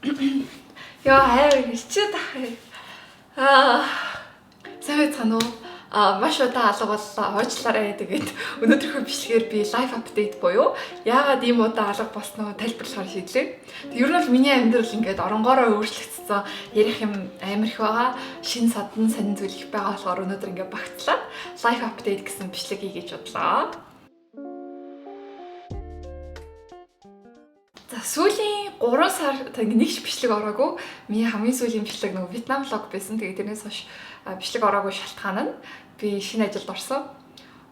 Яа хайр хичээд аа сайн байна уу? Маш удаа алга боллоо. Уучлаарай. Тэгээд өнөөдрийнхөө бичлэгээр би лайф апдейт буюу яагаад ийм удаа алга болсноо тайлбарлахаар шийдлээ. Ер нь бол миний амьдрал ингээд оронгоороо өөрчлөгдсөн. Ярих юм амар их байгаа. Шинэ садан сонин зүйл их байгаа болохоор өнөөдөр ингээд багтлаа. Лайф апдейт гэсэн бичлэг хийе гэж бодлоо. За сүүлийн 3 сар нэг бичлэг ороогүй. Миний хамгийн сүүлийн бичлэг нөгөө Вьетнам влог байсан. Тэгээд тэрнээс хойш бичлэг ороогүй шалтгаан нь би шинэ ажилд орсон.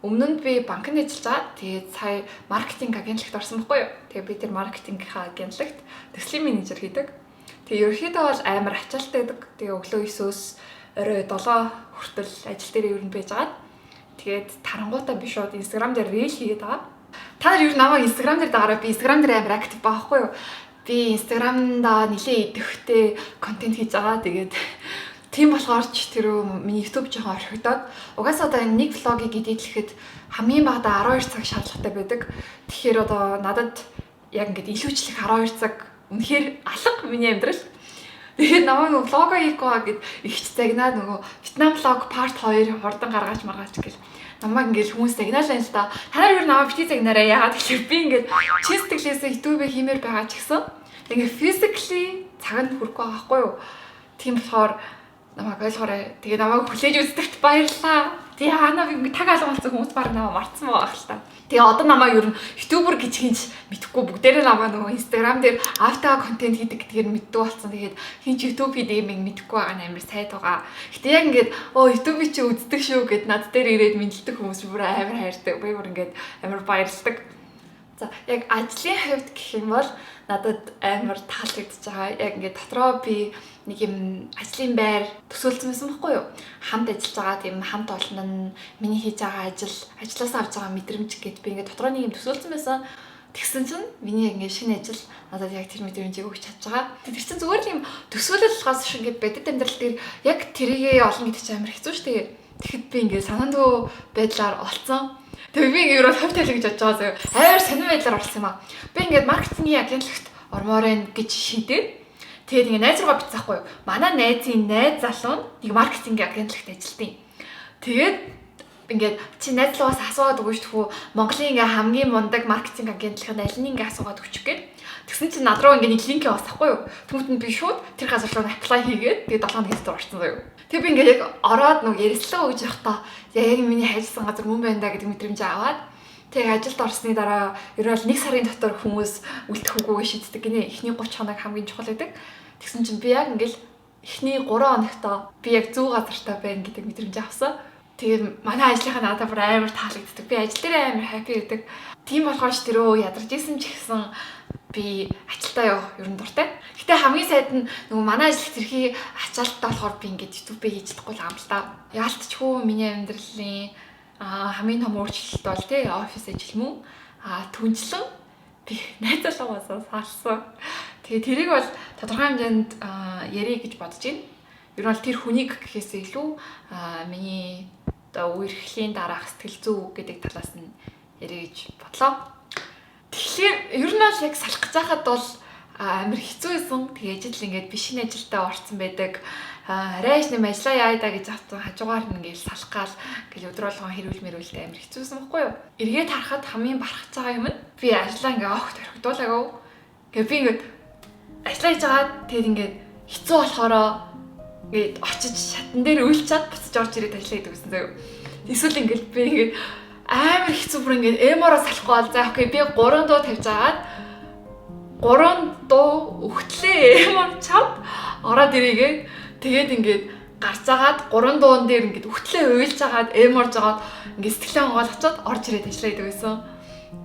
Өмнө нь би банкнд ажиллаж байгаа. Тэгээд сая маркетинг агентлагт орсон байхгүй юу? Тэгээд би тэр маркетингийнхаа агентлагт төслийн менежер хийдэг. Тэгээд ерөнхийдөө бол амар ачаалттай байдаг. Тэгээд өглөө 9-өөс орой 7 хүртэл ажил дээр ер нь байж байгаа. Тэгээд тарангуудаа би шууд Instagram дээр рeel хийгээд байгаа. Та нар юу намайг Instagram дээр дагаараа би Instagram дээр амар актив байхгүй юу? Би Instagram-да нэлээд идэвхтэй контент хийж байгаа. Тэгээд тийм болохоор ч тэр миний YouTube жоохон орхигдоод угаасаа одоо нэг влогийг эдитлэхэд хамгийн багадаа 12 цаг шаардлагатай байдаг. Тэгэхээр одоо надад яг ингээд илүүчлэх 12 цаг үнэхээр алга миний амьдрал. Тэгээд намайг влого хийх гоо гэд ихч загнаад нөгөө Вьетнам влог part 2 хурдан гаргаж маргааж гэл намайг ингээл хүмүүс загнаалаа л да. Та нар юу намайг бити загнаарай яагаад гэхээр би ингээд чи сэтгэлээсээ YouTube хиймээр байгаа ч гэсэн ингээд physically цагт хүрэхгүй байгаа байхгүй юу. Тийм болохоор намайг ойлгоорой. Тэгээ намайг хүлээж үздэгт баярлалаа. Тэгээ ханаа би ингээд таг алга болсон хүмүүс баг намайг мартсан байгаа хэл та. Тэгээ одоо намайг ер нь YouTuber гэж хинч мэдхгүй бүгдээрээ намайг нөгөө Instagram дээр автаа контент хийдэг гэдгээр мэддэг болсон. Тэгээд хинч YouTube хийдэг юм мэдхгүй байгаа нь амар сайд байгаа. Гэтэ яг ингээд YouTube чи үздэг шүү гэд над дээр ирээд мэдлдэг хүмүүс бүр амар хайртай. Би бүр ингээд амар баярлдаг. За яг ажлын хувьд гэх юм бол надад амар таалагдж байгаа. Яг ингээд дотроо би нэг юм ажлын байр төсөөлсөн байсан байхгүй юу? Хамт ажиллаж байгаа тийм хамт олон нь миний хийж байгаа ажлаасаа авч байгаа мэдрэмж гэд би ингээд дотроо нэг юм төсөөлсөн байсан. Тэгсэн чинь миний ингээд шинэ ажил надад яг тэр мэдрэмжийг өгч чадж байгаа. Тэр чинь зүгээр л юм төсөөлөл болохоос шиг ингээд бодит амьдрал дээр яг тэрийгээ олно гэдэг чинь амар хэцүү шүү дээ. Тэгэхэд би ингээд санаандгүй байдлаар олцсон. Тэгээ би ингээд хувь тавилга гэж бодож байгаа заяа. Амар сонир байдлаар орсон юм аа. Би ингээд маркетингийн агентлагт ормоор гэж шийдээд тэгээд ингээд найз руугаа бицсахгүй юу. Манай найзын найз залуу нэг маркетингийн агентлагт ажилладаг. Тэгээд ингээд чи найз руугаас асууад өгөөч тхүү Монголын ингээд хамгийн мундаг маркетинг агентлагын аль нэг ингээд асууад өгчих гээд тэгсэн чинь над руу ингээд нэг линк яваасахгүй юу. Тэгмэд би шууд тэр газар руу apply хийгээд тэгээд 7 хоног хэсэг орсон заяа. Тэг би ингээд яг ороод нэг ярилцлага өгж явахдаа яг миний хайжсан газар мөн байна да гэдэг мэдрэмж аваад тэг ажилд орсны дараа ер нь 1 сарын дотор хүмүүс үлдэх үгүйгээ шийддэг гинэ. Эхний 30 хоног хамгийн чухал байдаг. Тэгсэн чинь би яг ингээд эхний 3 хоногтоо би яг зөв газартаа байна гэдэг мэдрэмж авсан. Тэгээд манай ажлынхаа надад бүр амар таалагддаг. Би ажил дээр амар happy байдаг. Тийм болохоор ч тэрөө ядарч исэн ч гэсэн би ажилдаа ер нь дуртай. Гэтэ хамгийн сайд нь нөгөө манай ажил тэрхий ачаалттай болохоор би ингээд YouTube хийж чадахгүй л юм л та. Яалтчгүй миний амьдралын хамгийн том өөрчлөлт бол тий офис ажил мөн түнчлэн би найзлуугаас салсан. Тэгээ тэрийг бол тодорхой хэмжээнд ярих гэж бодож байна. Ер нь бол тэр хүнийг гэхээсээ илүү миний одоо үерхлийн дараах сэтгэл зүй гэдэг талаас нь ярих гэж бодлоо. Тэгэхээр ер нь бол яг салах гэж байхад бол амар хэцүү байсан. Тэгээ ажил ингээд би шинэ ажилдаа орсон байдаг. Арайш нэм ажиллаа яа да гэж авсан хажуугаар нь ингээд салах гал гэж өдөр болгон хэрүүл мэрүүлдэ амар хэцүүсэн байхгүй юу? Эргээд харахад хамгийн барахж байгаа юм нь би ажиллаа ингээд огт орхидуулаагүй. Тэгээ би ингээд ажиллаа хийж байгаа тэгээд ингээд хэцүү болохоороо ингээд очиж шатан дээр үйлчаад буцаж орж ирээд ажиллаа гэдэг гэсэн заяа. Эсвэл ингээд би ингээд амар хэцүү бүр ингээд эмороо салахгүй бол за окей би 3 дуу тавьж агаад 3 дуу өгтлээ эмор чад ороод ирээгээ тэгээд ингээд гарч агаад 3 дуун дээр ингээд өгтлээ уйлж агаад эморж агаад ингээд сэтгэлээ онгойлгочоод орж ирээд ажиллаа гэдэг байсан.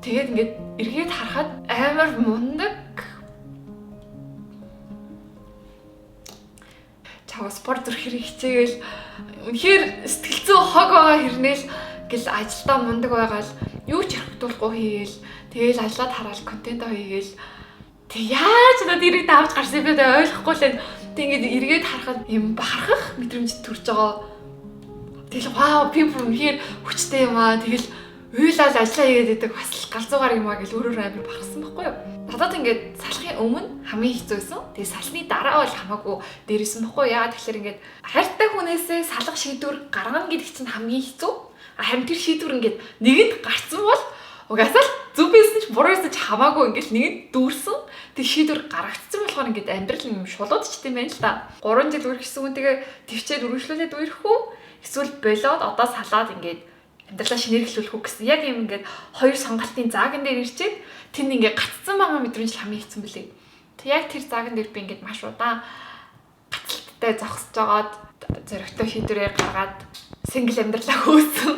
Тэгээд ингээд эргээд харахад амар мундаг чав спорт зүрхээр хичээгээл үнэхээр сэтгэл зүй хог байгаа хэрнээл гэл ажилдаа мундаг байгаал юу ч хэрэгтүүлэхгүй хийгээл тэгээл ажиллаад хараад контент хийгээл тэг яаж надад ирээд авч гарсан бэ ойлгохгүй л тэг ингээд эргээд харахад юм бахархах мэдрэмж төрж байгаа. Тэгэл вау би бүр үнэхээр хүчтэй юм аа тэгэл уйлал ажиллаа хийгээд идэг бас галзуугаар юм аа гэж өөрөөр амар бахарсан байхгүй юу. Надад ингээд салахын өмнө хамгийн хэцүү байсан. Тэгээ салсны дараа бол хамаагүй дээрсэн байхгүй юу. Яагаад тэгэхээр ингээд хайртай хүнээсээ салах шийдвэр гаргана гэдэг чинь хамгийн хэцүү. Харин тэр шийдвэр ингээд нэгэнд гарцсан бол угаасаа л зүв байсан ч буруу байсан ч хамаагүй ингээд нэгэнд дүүрсэн. Тэг шийдвэр гаргацсан болохоор ингээд амьдрал юм шулууд ч тийм байна л та. 3 жил үргэлжсэн хүн тэгээ төвчээд үргэлжлүүлээд үерх үү? Эсвэл болоод одоо салаад ингээд амьдралаа шинээрхлүүлэх үү гэсэн яг юм ингээд хоёр сонголтын зааган дээр ирчээд тэнд ингээд гацсан байгаа мэдрэмж хамгийн хэцүү билээ. Тэг яг тэр зааган дээр би ингээд маш удаан гацалттай зогсож жагаад зөрөгтэй шийдвэрээр гаргаад сингл амьдралаа хөөсөн.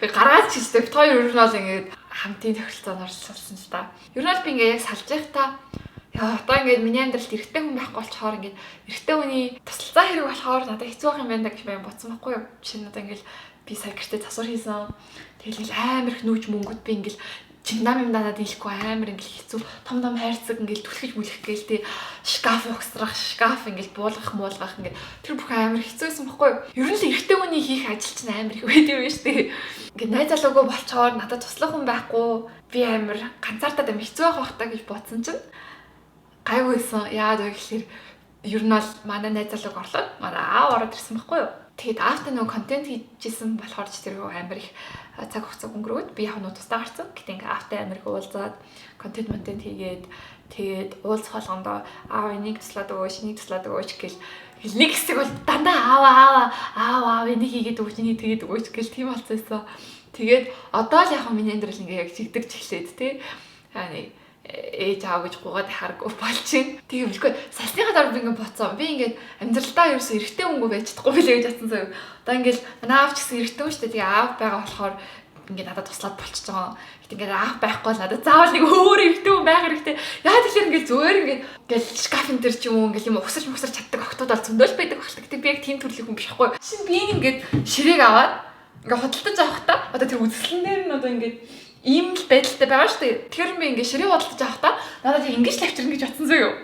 Гаргаад ч гэсэн хоёр ер нь бол ингээд хамтын тохиролцоонд оролцуулсан л та. Ер нь бол би ингээд яг салж байхдаа яа одоо ингээд миний амьдралд эрэгтэй хүн байхгүй болчоор ингээд эрэгтэй хүний туслалцаа хэрэг болохоор надад хэцүү байх юм байна гэж би бодсон байхгүй юу. Жишээ нь одоо ингээд би сая гэртээ засвар хийсэн. Тэгэл амар их нүүж мөнгөд би ингээд чиндам юм надад дийлэхгүй амар ингээд хэцүү том хайрцаг ингээд түлхэж мүлэх гээл тий шкаф угсрах шкаф ингээд буулгах ингээд тэр бүх амар хэцүүсэн байхгүй юу. Ер нь л эрэгтэй хүний хийх ажил чинь амар их байд юм байна шүү дээ. Ингээд найз залуугүй болчоор надад туслах хүн байхгүй би амар ганцаардаа юм хэцүү байх бахтаа гэж бодсон чинь гайвуусан. Яагаад вэ гэхээр ер нь бол манай найз залууг орлоод манай аав ороод ирсэн байхгүй юу. Тэгээд аавтай нөгөө контент хийжсэн болохоор ч тэр амар их цаг хугацаа өнгөрөөд би яг нь тусдаа гарсан. Гэтэ ингээ аавтай амар их уулзаад контент хийгээд тэгээд уулзах болгондоо аав энийг туслаад өгөөч, энийг туслаад өгөөч гэл нэг хэсэг бол дандаа аав энийг хийгээд өгөөч, энийг тэгээд өгөөч гэл тийм болцсон. Тэгээд одоо л яг миний амьдрал ингээ яг чигдэрч эхлээд тий. Нэг ээж аав гэж гуйгаад харахгүй болчихин. Тэгээ билгүй салсныхаа дараа би ингээд боцсон. Би ингээд амьдралдаа ерөөсөө эрэгтэй хүнгүй байж чадахгүй билээ гэж бодсон заяа. Одоо ингээд манай аав ч гэсэн эрэгтэй хүн шүү дээ. Тэгээ аав байгаа болохоор ингээд надад туслаад болчихж байгаа. Гэт ингээд аав байхгүй бол надад заавал нэг өөр эрэгтэй хүн байх хэрэгтэй. Яа тэгэхээр ингээд зөөр ингээд шкафын дээр ч юм уу ингээд юм угсарч чаддаг охтууд бол зөндөл байдаг багтдаг. Тэг би яг тийм төрлийн хүн биш байхгүй. Шин би ингээд ширээг аваад ингээд хөдөлтөж авахтаа одоо тэр үзэсгэлэн дээр нь одоо ингээд ийм л байдалтай байгаа шүү дээ. Тэгэхээр би ингээ ширээ бодолж авах та надад ингэж лавчрна гэж бодсон зөө юу.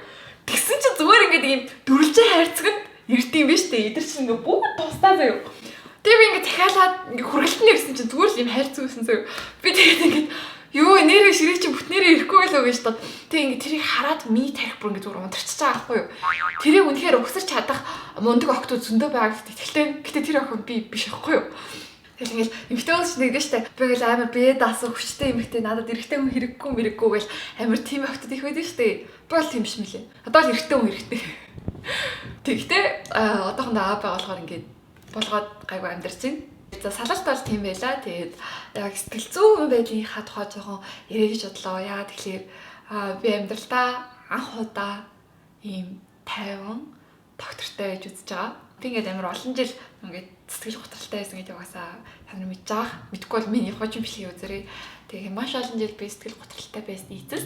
Тэгсэн чинь зүгээр ингээд ийм дөрвөлжээ хайрцагт ирдэм биш үү. Эдэр чинь ингээ бүгд тусдаа зөө юу. Тэгээ би ингээ захиалаад ингээ хүргэлтэн ирсэн чинь зүгээр л ийм хайрцаг байсан зөө юу. Би тэгээд ингээд юу нэрээ ширээ чинь бүтнээрээ ирэхгүй байлоо гэж бод. Тэгээ ингээ тэрийг хараад миний тарих бүр ингээ зүгээр унтарчихж байгаа байхгүй юу. Тэрийг үнэхээр өгсөж чадах мундаг охтууд зөндөө байгаа гэхдээ тэр охин би биш байхгүй юу. Тэгэл ингээл эмхтэйс нэгдэж штэ. Би ингээл амар бие даасан хүчтэй эмхтэй надад эрэгтэй хүн хэрэггүй гэл амар тийм охтод их байдаг штэ. Би бол тийм биш мөлий. Одоо л эрэгтэй хүн хэрэгтэй. Тэгтээ одоохондоо аав байгаа болохоор ингээд болгоод гайгүй амьдарч байна. За салалт бол тийм байла. Тэгээд яг сэтгэл зүйн байдлынхаа тухай жоохон ярих гэж бодлоо. Яа тэгэхээр би амьдралдаа анх удаа ийм тайван доктортой байж үзэж байгаа. Би ингээд амар олон жил ингээд сэтгэл готролтой байсан гэдэг угаасаа та нар мэдж байгаа. Мэдгүй бол миний хожим бичлэгийг үзээрэй. Тэгээ маш олон жил би сэтгэл готролтой байсан эцэс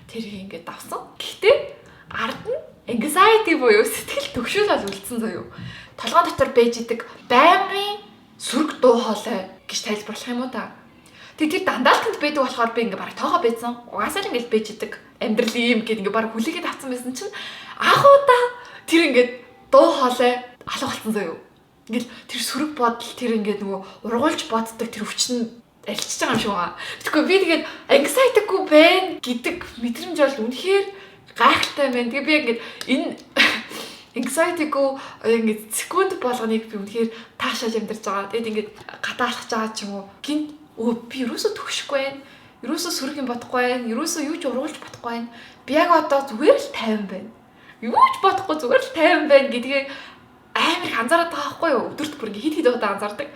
тэрийг ингээд давсан. Гэхдээ ард нь anxiety буюу сэтгэл төгшөл бол үлдсэн заяо. Толгой дотор байж идэг байнгын сүрэг дуу хоолой гэж тайлбарлах юм уу та. Тэгээ тэр дандаалтанд байдаг болохоор би ингээд бараг тоогоо байсан. Угаасаа л ингээд байж идэг амьдрал юм гээд ингээд бараг хүлээгээд авсан байсан чинь анх удаа тэр ингээд дуу хоолой алга болсон заяо. Ингээл тэр сүрэг бодол тэр ингээд нөгөө ургуулж боддог тэр өвчин арилчиж байгаа юм шиг байгаа. Тэгэхгүй би тэгээд anxiety-гүй байна гэдэг мэдрэмж бол үнэхээр гайхалтай байна. Тэгээ би ингээд энэ anxiety-гүй ингээд секунд болгоныг би үнэхээр таашааж амьдарч байгаа. Тэгээд ингээд гадаа алхаж байгаа ч юм уу. Гинт би юусоо төгшөхгүй байна. Юусоо сүрэг юм бодохгүй байна. Юусоо юу ч ургуулж бодохгүй байна. Би яг одоо зүгээр л тайван байна. Юу ч бодохгүй зүгээр л тайван байна гэдгээ амар их анзаараад байгаа байхгүй юу? Өдөрт бүр ингээ хит удаа анзаардаг.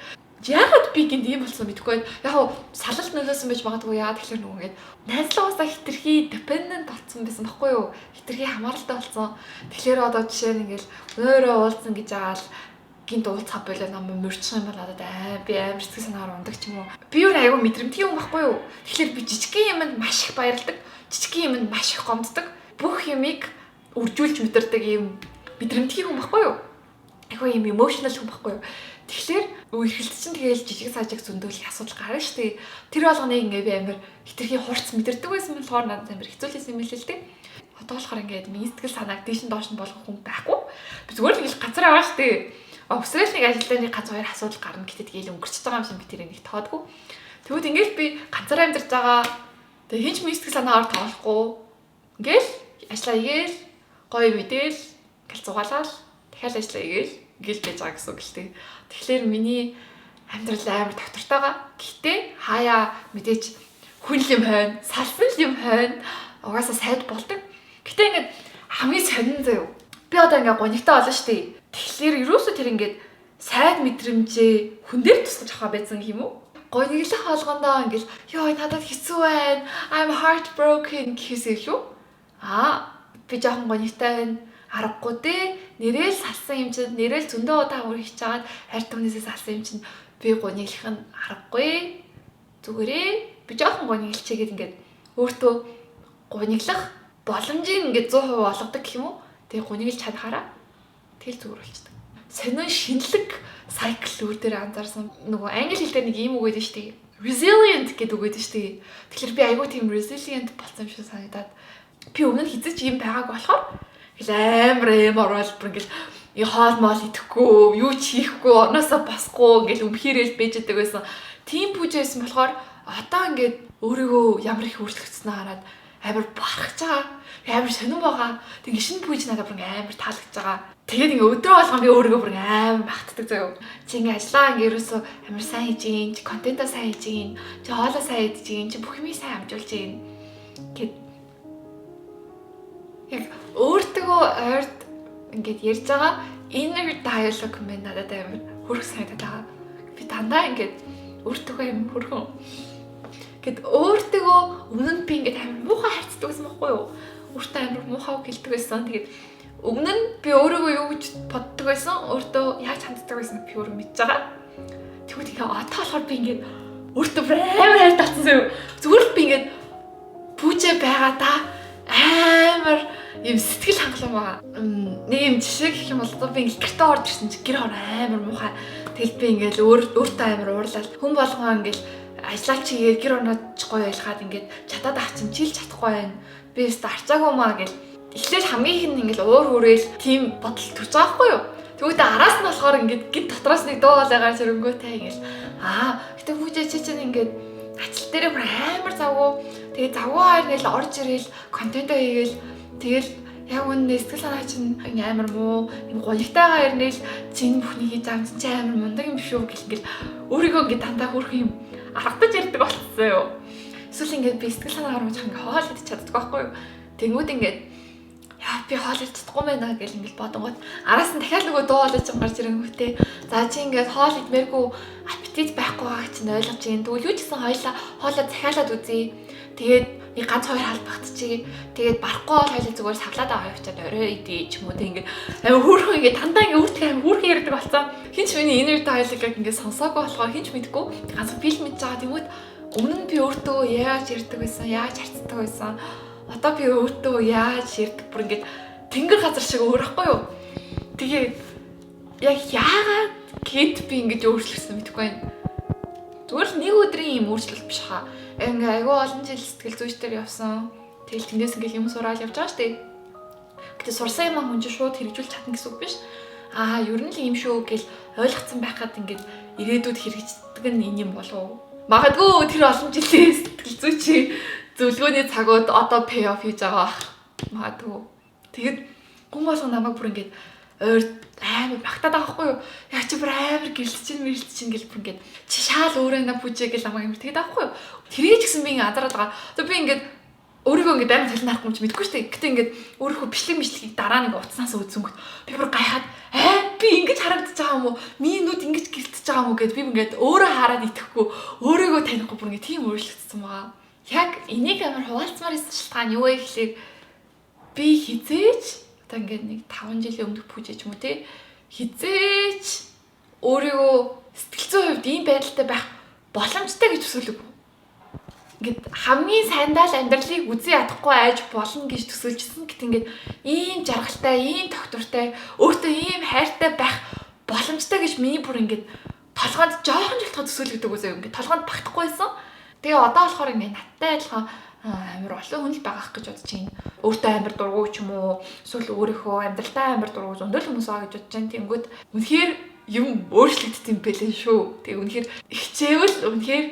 Яагаад би гинт ийм болсон мэдэхгүй байна. Яг салалт нөлөөсөн байж магадгүй яа тэгэхээр нөгөө ингээд найзлуугаасаа хитрхи dependent болсон байсан байхгүй юу? Хитрхи хамааралтай болсон. Тэгэхээр одоо жишээ нь ингээл өөрөө уулзсан гэж агаал гинт уулзах болоо нам мөрчих юм бол надад би амар сэтгэл санаагаар ундаг ч юм уу. Би өөр айгүй мэдрэмтгий юм байхгүй юу? Тэгэхээр би жижигхэн юмд маш их баярлдаг. Жижигхэн юмд маш их гомддог. Бүх юмыг үржүүлж мэдэрдэг юм мэдрэмтгий юм байхгүй юу? Айгүй юм emotional хүн байхгүй юу? Тэгэхээр эргэлт чинь тэгээл жижиг сажиг зөндөөлөх асуудал гарна шүү дээ. Тэр болгоныг ингээ би амар хитрхи хурц мэдэрдэг байсан болохоор надад амар хэцүүлсэн юм л л дээ. Одоо болохоор ингээд миний сэтгэл санааг дээш нь доош нь болгох хүн байхгүй. Би зүгээр л ингээл газар аваа шүү дээ. Өсрэлний ажилтны гац хоёр асуудал гарна гэхэд тэгээл өнгөрчихөж байгаа юм шиг би тэрийг нэг тоодгүй. Тэгвэл ингээл би ганцаараа амьдарч байгаа. Тэгээ хинч мистик санаагаар тоолохгүй. Ингээл ажиллаа игээл гоё мэдээл ингээл зугаалал дахиад ажиллаа игээл байж байгаа гэсэн үг л дээ. Тэгэхээр миний амьдрал амар доктортойгоо. Гэхдээ хаяа мэдээч хүн юм хойно, салсан юм хойно угаасаа сайд болдог. Гэхдээ ингээд хамгийн сонин заяа. Би одоо ингээд гонигтай болно шүү дээ. Тэгэхээр ерөөсөө тэр ингээд сайд мэдрэмжээ хүн дээр тусгаж авах байсан юм уу? Гониглах болгондоо ингээд ёо надад хэцүү байна. I'm heartbroken гэсэн юу? Би жоохон гонигтай байна. Аргагүй дээ. Нэрэл салсан юм чинь нэрэл зөндөө удаа үргэлж чагаад хайр түнээсээ салсан юм чинь би гониглах нь аргагүй. Зүгээрээ би жоохон гониглчээгээд ингээд өөртөө гониглах боломжийг ингээд 100% олгодог гэх юм уу? Тэгээ гониглж чадхаараа тэгэл зүгээр болчихдог. Сонин шинэлэг cycle өөр дээр анзаарсан. Нөгөө англи хэл дээр нэг ийм үг байдаг шүү дээ. Resilient гэдэг үг байдаг шүү дээ. Тэгэхээр би айгүй тийм resilient болсон юм шиг санагдаад би өмнө нь хизээч юм байгааг болохоор ингээл амар орол бүр ингээл хоол моол идэхгүй, юу ч хийхгүй, орноосоо босхгүй ингээл өмхирэл бэждэг байсан. Тийм бүжээсэн болохоор одоо ингээд өөрийгөө ямар их өөрчлөгдсөнөө хараад амар барахж байгаа. Амар сонирн байгаа. Тэг шинэ бүж надад бүр амар таалагдж байгаа. Тэгээд ингээ өдрөө болгон би өөрийгөө бүр амар багтдаг заяа. Чи ингээ ажиллаа ингээ ерөөсөө амар сайн хийж гин, чи контентоо сайн хийж гин, чи хоолоо сайн хийж гин, чи бүх юмыг сайн амжуулж гин. Гэт яг өөртөө ойрт ингээд ярьж байгаа inner dialogue юм надад амар хөрх санагдаад байгаа. Би дандаа ингээд өөртөө амар хөрхөн. Гэт өөртөө өмнө нь би ингээд амар муухай хайцдаг байсан байхгүй юу? Өөртөө амар муухай гэлдэг байсан. Тэгээд өмнө нь би өөрийгөө юу гэж боддог байсан, өөртөө яаж ханддаг байсан би өөрөө мэдж байгаа. Тэгвэл тэгээ одоо болохоор би ингээд өөртөө амар хайр татсан зөө. Зүгээр л би ингээд пүүжээ байгаа да амар юм сэтгэл хангалуун байгаа. Нэг юм жишээ гэх юм бол би ингээд гэртээ орж ирсэн чи гэр хор амар муухай. Тэгэл би ингээд өөртөө амар уурлал хүн болгоо ингээд ажиллаа чигээр гэр онооч гоё ялгаад ингээд чатаад авчин чийл чадахгүй байна. Би өөртөө арчаагүй маа гэл эхлээл хамгийн их нь ингээд уур хүрээл тийм бодол төрж байгаа байхгүй юу? Тэгвэл араас нь болохоор ингээд гид дотроос нэг дуугаалгаар зэрэнгөөтэй ингээд гэтээ хүүжээ чи чинь ингээд ажил дээр амар завгүй. Тэгээ завгүй хайр нэл орж ирээл контентоо хийгээл тэгэл яг үнэ сэтгэл санаа чинь амар муу юм гонигтайгаа ирнээл чинь бүхний хийж байгаа чинь амар мундаг юм шүү гэл ингээд өөрийгөө ингээд дандаа хөрх юм аргадаж ярьдаг болчихсон юу. Эсвэл ингээд би сэтгэл санаагаар мууж ингээд хоол идэж чаддаг байхгүй юу. Тэнгүүд ингээд би хоол идэж чадахгүй байна гэл ингээд бодонгууд араас нь дахиад нөгөө дуу хоолой чинь гарч ирэнгүүтээ за чи ингээд хоол идмээргүй аппетит байхгүй байгааг чинь ойлгож гин. Тэгвэл юу ч гэсэн хоёлаа хоолоо захиалаад үзье. Тэгээд нэг ганц хоёр хаал багтчихъя. Тэгээд барахгүй бол хоёлаа зүгээр савлаадаа хавьчаад орой идэ ч юм уу. Тэг ингээд амар хөөрхөн ингээд дандаа ингээд өөртөө амар хөөрхөн ярьдаг болсон. Хинч миний inner dialogue ингээд сонсоогүй болохоор хинч мэдгүй. Ганц филм мэдж байгаа. Тэнгүүд өмнө нь би өөртөө яаж ярьдаг байсан, яаж харцдаг байсан. Одоо би өөртөө яаж ярьдаг бүр ингээд тэнгэр газар шиг өөрөхгүй юу. Тэгээ яг яагаад гэд би ингэж өөрчлөсөн мэдэхгүй байна. Зүгээр л нэг өдрийн юм өөрчлөлт биш хаа. Ингээ айгүй олон жил сэтгэл зүйч дээр явсан. Тэгэл тэндээс ингээл юм сураал явж байгаа штэ. Гэтэ сурсан юм хүн чинь шууд хэрэгжүүлж чадна гэсэн үг биш. Ер нь л юм шүү гэл ойлгоцсон байхад ингээд ирээдүйд хэрэгждэг нь энэ юм болов. Магадгүй тэр олон жилийн сэтгэл зүйчийн зөвлөгөөний цагууд одоо pay off хийж байгаа. Магадгүй. Тэгэд хүн болгон намайг бүр ингээд ойр амар багтаад байгаа хгүй юу. Яг чи бүр амар гэрэлж чинь гэл бүр ингээд чи шаал өөрөө на бүжээ гэл намайг амар тэгээд байхгүй юу. Тэрийг ч гэсэн би ингээд андараад байгаа. Тэгээ би ингээд өөрийгөө ингээд амар талын харахгүй юм чи мэдэхгүй шүү дээ. Гэтэ ингээд өөрийнхөө бичлэгийг дараа нэг утаснаас үзэнгүүт би бүр гайхаад би ингэж харагдаж байгаа юм уу? Миний нүд ингэж гэрэлтэж байгаа юм уу гэд би ингээд өөрөө хараад итгэхгүй өөрийгөө танихгүй бүр ингээд тийм өөрчлөгдсөн байгаа. Яг энийг амар хуваалцмаар байсан шалтгаан юу вэ гэхлээр би хизээч одоо ингээд нэг 5 жилийн өмнөх бүжиж юм уу те хизээч өөрийгөө сэтгэл зүйн хувьд ийм байдалтай байх боломжтой гэж төсөөлөв. Ингээд хамгийн сайндаа л амьдралыг үзий ядахгүй айж болно гэж төсөөлжсэн. Гэт ингээд ийм жаргалтай, ийм тогтвортой, өөртөө ийм хайртай байх боломжтой гэж миний бүр ингээд толгойд жоохон жолтгоо төсөөлөгдөг үзээ. Ингээд толгойд багтахгүй байсан. Тэгээ одоо болохоор ингээд надтай адилхан амар олон хүн л байгаах гэж бодож байна. Өөртөө амар дургуй ч юм уу, эсвэл өөрийнхөө амьдралдаа амар дургуй зөндөл хүмүүс байгаа гэж бодож байна. Тэнгүүд үнэхээр юм өөрчлөгдсөн юм бэлээ шүү. Тэгээ үнэхээр хичээвэл үнэхээр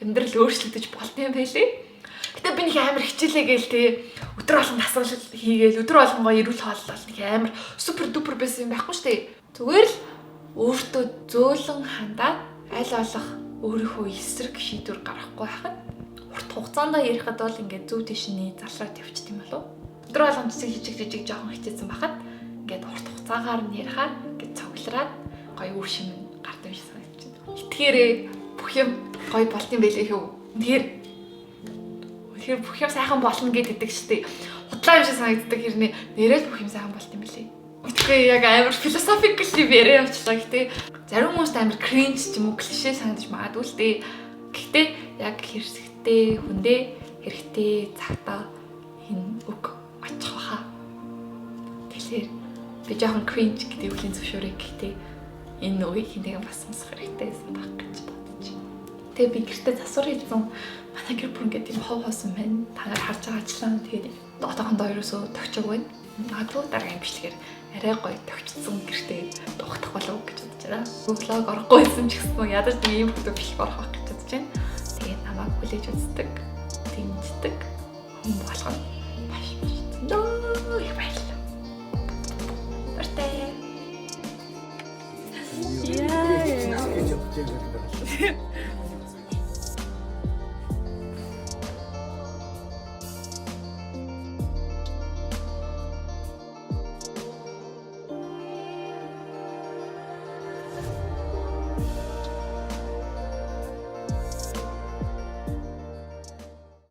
амьдрал өөрчлөгдөж болт юм байлээ. Гэтэ би нэг амар хичээлээ гээл те өдөр болгон дасгал хийгээл өдөр болгон гоё эрүүл хооллол нэг амар супер дупер байсан юм байхгүй штэ. Зүгээр л өөртөө зөөлөн хандаад аль болох өөрийнхөө эсрэг шийдвэр гаргахгүй байхад урт хугацаанд ярихад бол ингээд зөв тийшний залраа тавьчих юм болов. Өдөр болгон жижиг жоохон хичээсэн байхад ингээд урт хугацаагаар нь ярихаар ингээд цоглараад гоё үр шимэн гардаг юм шиг санагдаж байна. Итгээрээ бүх юм гоё болт юм байлээ хөө. Тэгэхээр бүх юм сайхан болно гэдэг штеп. Худлаа юм шиг санагддаг хэрнээ нэрэл бүх юм сайхан болт юм билээ. Итгэе яг амар философикли яриа явуулаа гэдэг. Зарим хүмүүст амар кринж ч юм уу клишэ санагдаж магадгүй л дээ. Гэхдээ яг хэрэгтэй хүндээ хэрэгтэй цагтаа энэ үг очих واخа. Тэгэхээр би жоохон кринж гэдэг үгийн зөвшөөрөе гэхдээ энэ үгийг хинтэйгээ бас сонсох хэрэгтэйсэн баг гэж бодож байна. Тэгээ би гэртээ засвар хийсэн манай гэр бүр ингээд юм хов хоосон байна. Та нар харж байгаачлаа. Тэгээд одоохондоо ерөөсөө төгчөг байна. Магадгүй дараагийн бичлэгээр арай гоё төгчсөн гэртээ дуухтах болов гэж бодож байна. Влог орохгүйсэн ч гэсэн ядаж нэг юм хөтө бэлэг орох байх гэж бодож байна. Тэгээд намайг хүлээж үздэг, дэмждэг хүн болгоно. Маш их баярлалаа. Баяртай. Яа.